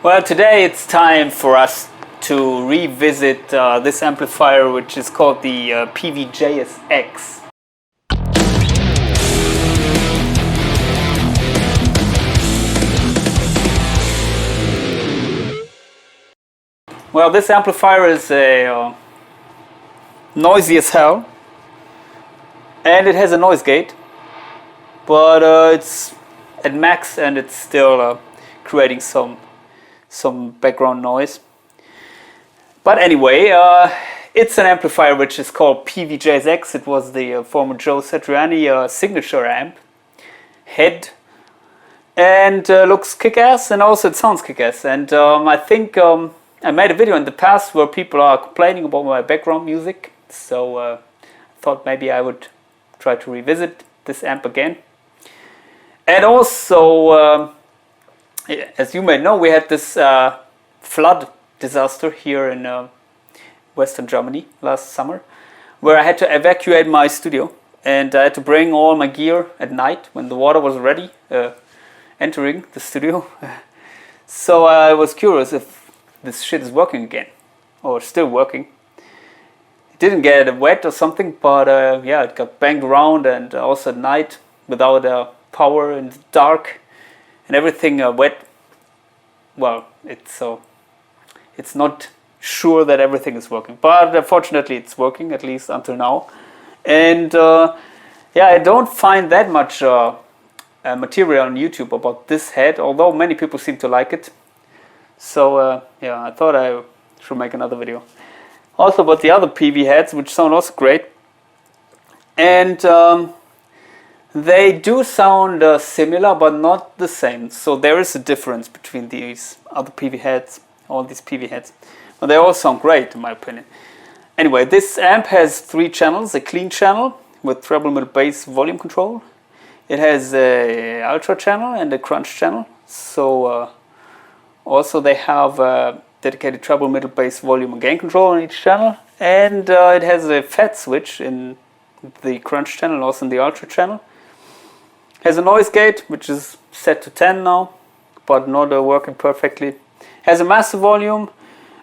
Well, today it's time for us to revisit this amplifier, which is called the Peavey JSX. Well, this amplifier is noisy as hell, and it has a noise gate, but it's at max and it's still creating some background noise. But anyway, it's an amplifier which is called Peavey JSX. It was the former Joe Satriani signature amp head, and looks kick-ass, and also it sounds kick-ass. And I think I made a video in the past where people are complaining about my background music, so I thought maybe I would try to revisit this amp again. And also, as you may know, we had this flood disaster here in Western Germany last summer, where I had to evacuate my studio, and I had to bring all my gear at night when the water was already entering the studio. So I was curious if this shit is working again, or still working. It didn't get wet or something, but yeah, it got banged around, and also at night without power and dark and everything wet. Well, it's not sure that everything is working, but fortunately it's working, at least until now. And yeah, I don't find that much material on YouTube about this head, although many people seem to like it. So yeah, I thought I should make another video also about the other Peavey heads, which sound also great. And they do sound similar, but not the same. So there is a difference between these other Peavey heads, all these Peavey heads. But they all sound great, in my opinion. Anyway, this amp has 3 channels: a clean channel with treble, middle, bass, volume control. It has a ultra channel and a crunch channel. So also they have a dedicated treble, middle, bass, volume, and gain control on each channel. And it has a fat switch in the crunch channel and also in the ultra channel. Has a noise gate, which is set to 10 now, but not working perfectly. Has a master volume,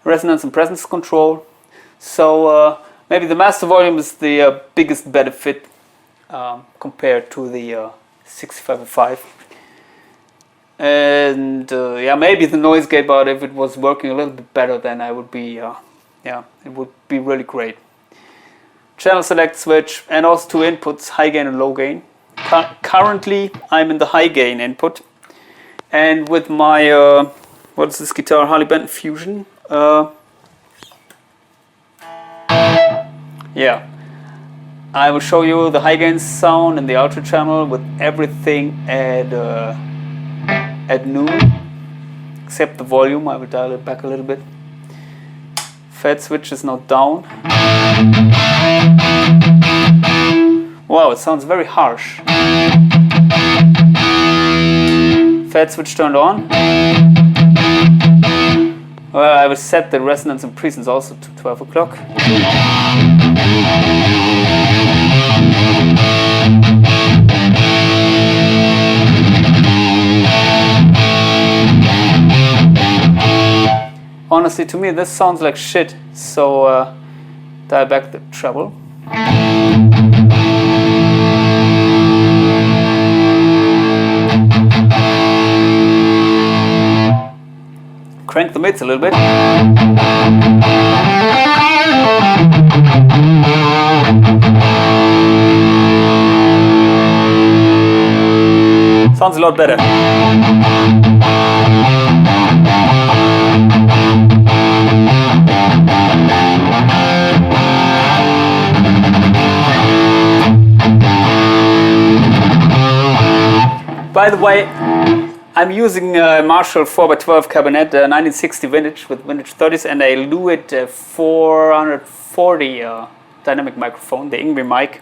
resonance and presence control. So maybe the master volume is the biggest benefit compared to the 6505. And yeah, maybe the noise gate, but if it was working a little bit better, then I would be, yeah, it would be really great. Channel select switch, and also 2 inputs, high gain and low gain. Currently I'm in the high gain input, and with my what's this guitar, Harley Benton Fusion, yeah, I will show you the high gain sound in the ultra channel with everything at noon except the volume. I will dial it back a little bit. Fat switch is now down. Wow, it sounds very harsh. Fat switch turned on. Well, I will set the resonance and presence also to 12 o'clock. Honestly, to me this sounds like shit, so dial back the treble. Crank the mids a little bit. Sounds a lot better. By the way, I'm using a Marshall 4x12 cabinet, 1960 vintage with vintage 30s, and a Lewitt 440 dynamic microphone, the Ingrid mic.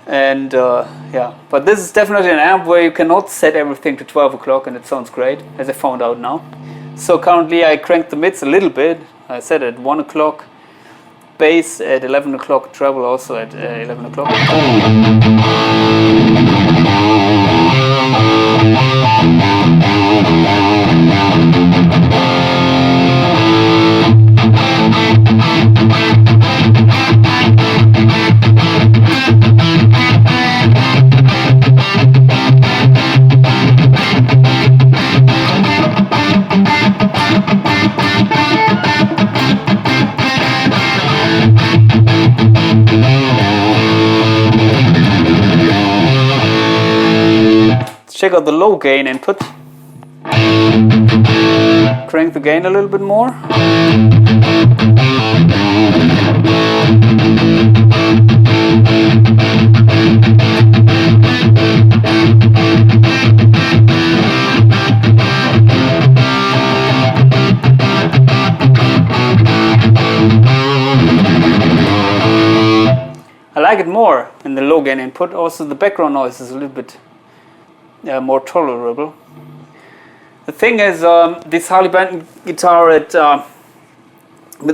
And yeah, but this is definitely an amp where you cannot set everything to 12 o'clock and it sounds great, as I found out now. So currently I cranked the mids a little bit. I set at 1 o'clock, bass at 11 o'clock, treble also at 11 o'clock. Check out the low gain input. Crank the gain a little bit more. I like it more in the low gain input. Also the background noise is a little bit more tolerable. The thing is, this Harley Benton guitar with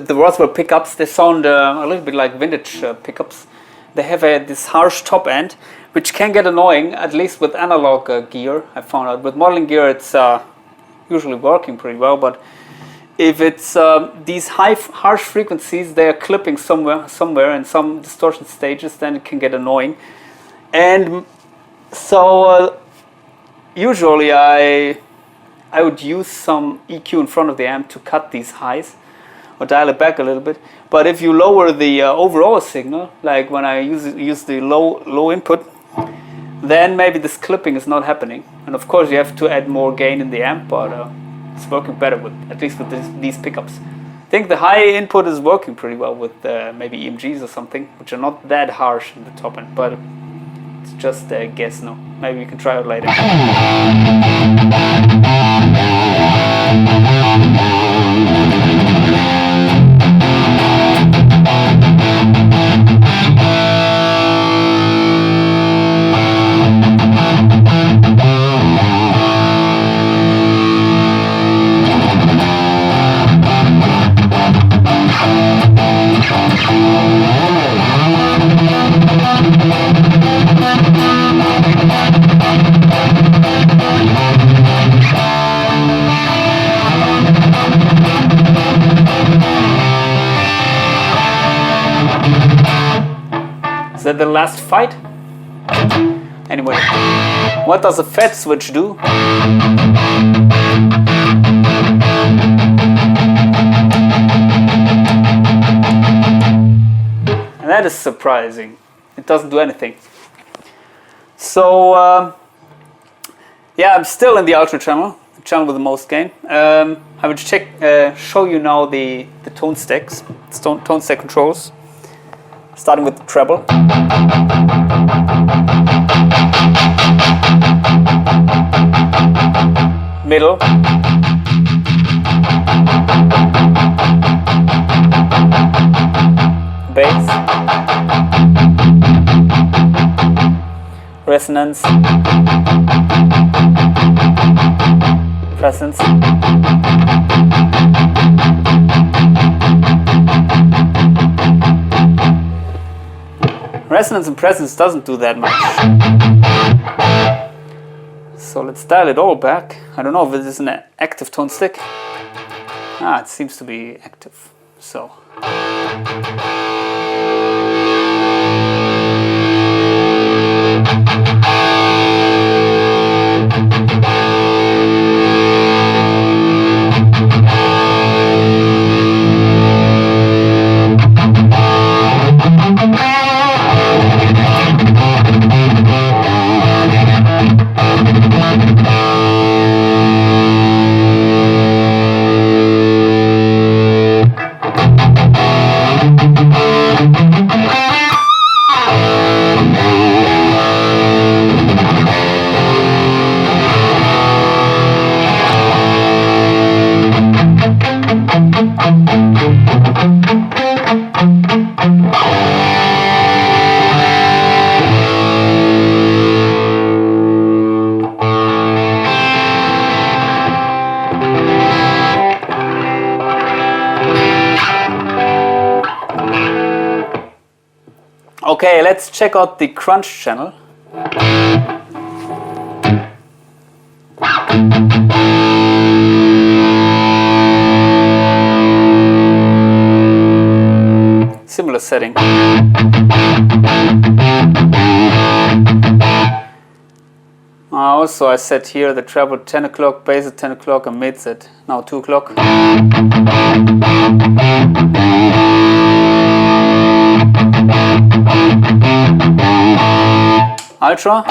the Roswell pickups, they sound a little bit like vintage pickups. They have this harsh top end, which can get annoying, at least with analog gear, I found out. With modeling gear, it's usually working pretty well, but if it's these harsh frequencies, they are clipping somewhere in some distortion stages, then it can get annoying. And so usually I would use some EQ in front of the amp to cut these highs or dial it back a little bit. But if you lower the overall signal, like when I use the low input, then maybe this clipping is not happening. And of course you have to add more gain in the amp, but it's working better with, at least with these pickups. I think the high input is working pretty well with maybe EMGs or something, which are not that harsh in the top end, but it's just a guess now. Maybe you can try it later. Is that the last fight? Anyway, what does a fat switch do? And that is surprising. It doesn't do anything. So, yeah, I'm still in the Ultra channel, the channel with the most gain. I will show you now the tone stacks, tone stack controls. Starting with the treble. Middle. Bass. Resonance. Presence. Resonance and presence doesn't do that much. So let's dial it all back. I don't know if this is an active tone stick. Ah, it seems to be active. So. Okay, let's check out the crunch channel. Similar setting. Also I set here the treble 10 o'clock, bass at 10 o'clock and mids at now 2 o'clock. Ultra.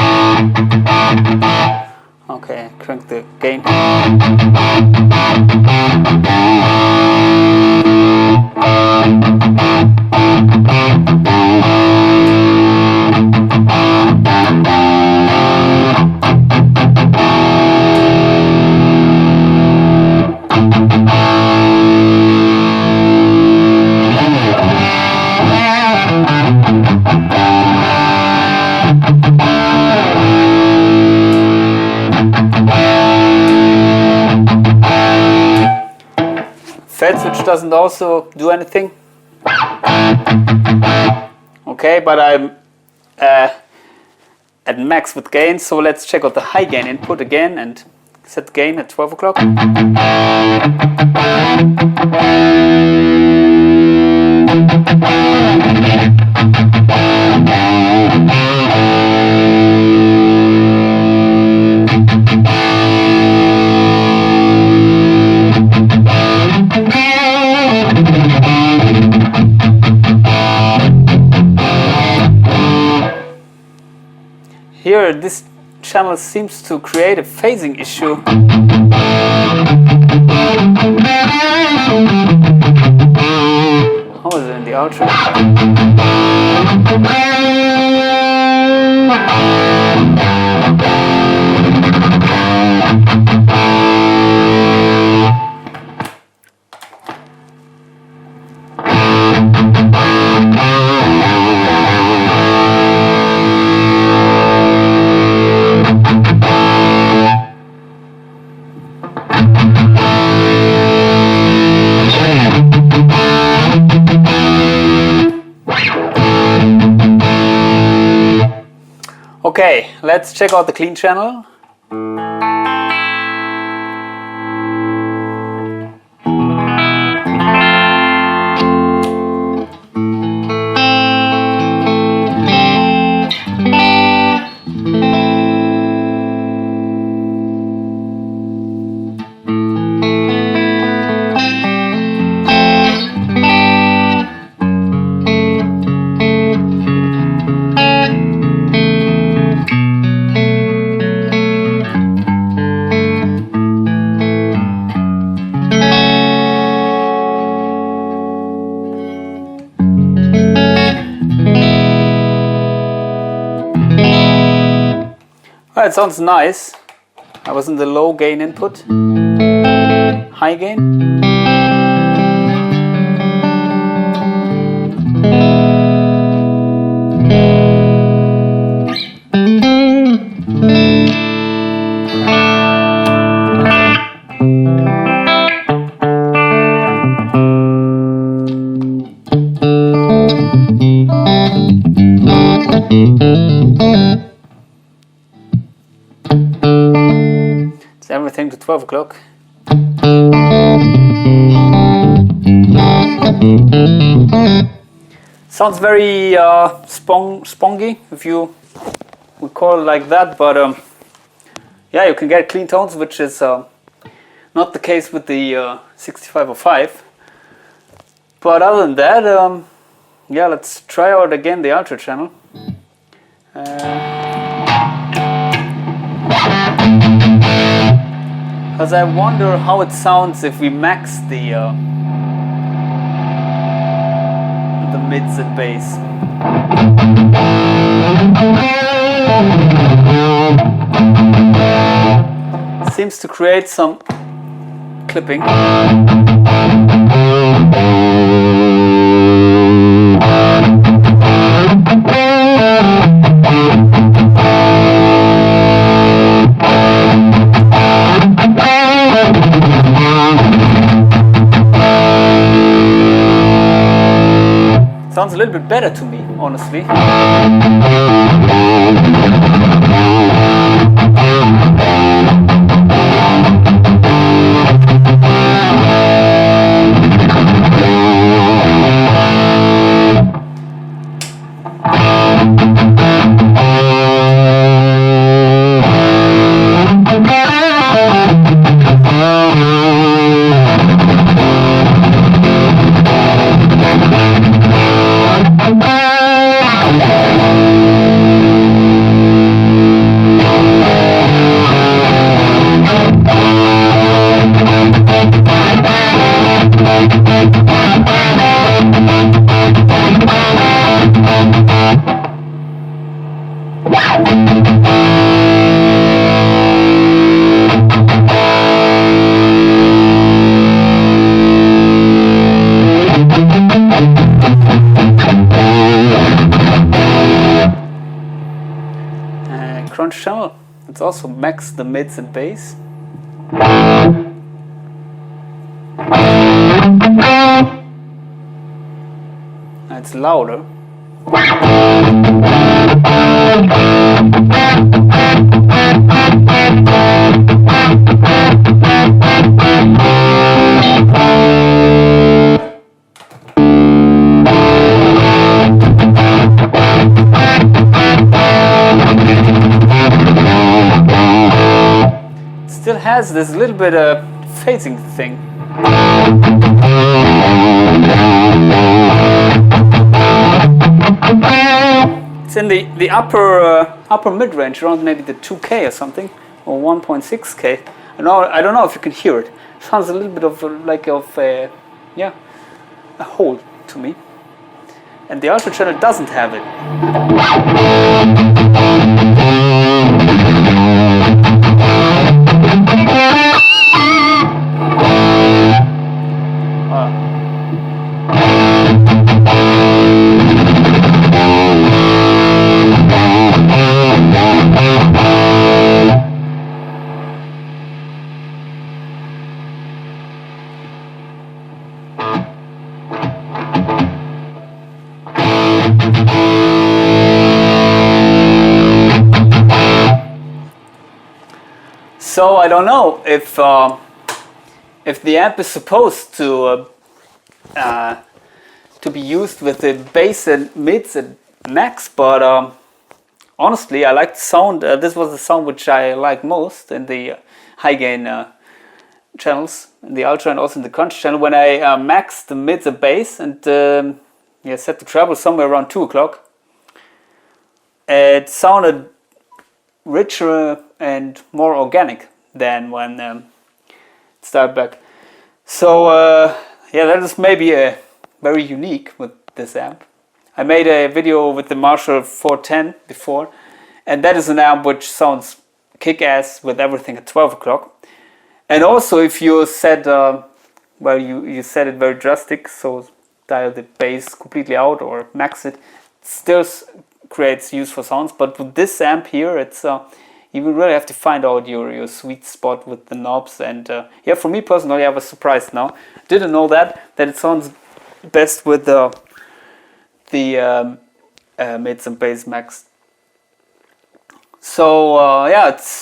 Okay, crank the gain. Fade switch doesn't also do anything. Okay, but I'm at max with gain, so let's check out the high gain input again and set the gain at 12 o'clock. Here, this channel seems to create a phasing issue. How is it in the outro? Okay, let's check out the clean channel. Well, it sounds nice. I was in the low gain input. High gain. It's everything to 12 o'clock. Sounds very spongy, if you would call it like that, but yeah, you can get clean tones, which is not the case with the 6505. But other than that, yeah, let's try out again the Ultra channel. Because I wonder how it sounds if we max the mids and bass. Seems to create some clipping. Sounds a little bit better to me honestly. Crunch channel. It's also max the mids and bass. It's louder. Still has this little bit of phasing thing. It's in the upper mid range, around maybe the 2K or something, or 1.6K. I don't know if you can hear it. It sounds a little bit of a hole to me. And the Ultra channel doesn't have it. So I don't know if the amp is supposed to be used with the bass and mids and max, but honestly, I like the sound. This was the sound which I like most in the high gain channels, in the Ultra and also in the Crunch channel. When I maxed the mids and bass and set the treble somewhere around 2 o'clock, it sounded richer and more organic than when it started back. So that is maybe very unique with this amp. I made a video with the Marshall 410 before, and that is an amp which sounds kick-ass with everything at 12 o'clock. And also if you set you set it very drastic, so dial the bass completely out or max it, still creates useful sounds. But with this amp here, it's you will really have to find out your sweet spot with the knobs. And for me personally, I was surprised now. Didn't know that it sounds best with the mids and bass max. So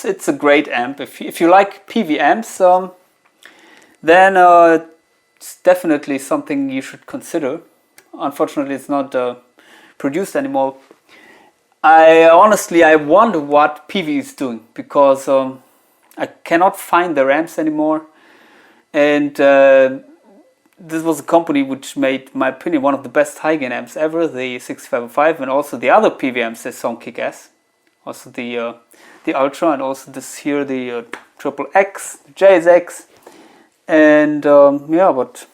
it's a great amp. If you like Peavey amps, then it's definitely something you should consider. Unfortunately, it's not produced anymore. I wonder what Peavey is doing, because I cannot find their amps anymore, and this was a company which made, in my opinion, one of the best high gain amps ever, the 6505, and also the other Peavey amps that sound kick-ass. Also the Ultra, and also this here, the Triple X, the JSX, and but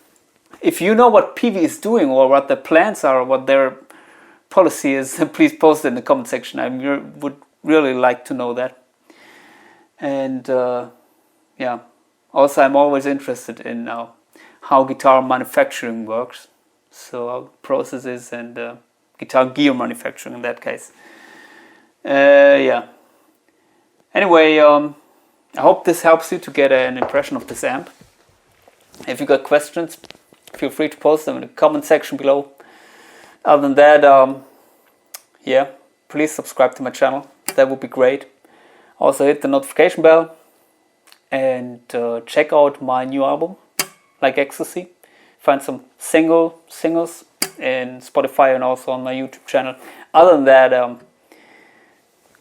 if you know what Peavey is doing, or what their plans are, or what their policy is, please post it in the comment section. I would really like to know that. And also I'm always interested in how guitar manufacturing works, so how processes and guitar gear manufacturing in that case. Anyway, I hope this helps you to get an impression of this amp. If you got questions, feel free to post them in the comment section below. Other than that, yeah, please subscribe to my channel. That would be great. Also hit the notification bell and check out my new album, Like Ecstasy. Find some singles in Spotify and also on my YouTube channel. Other than that,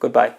goodbye.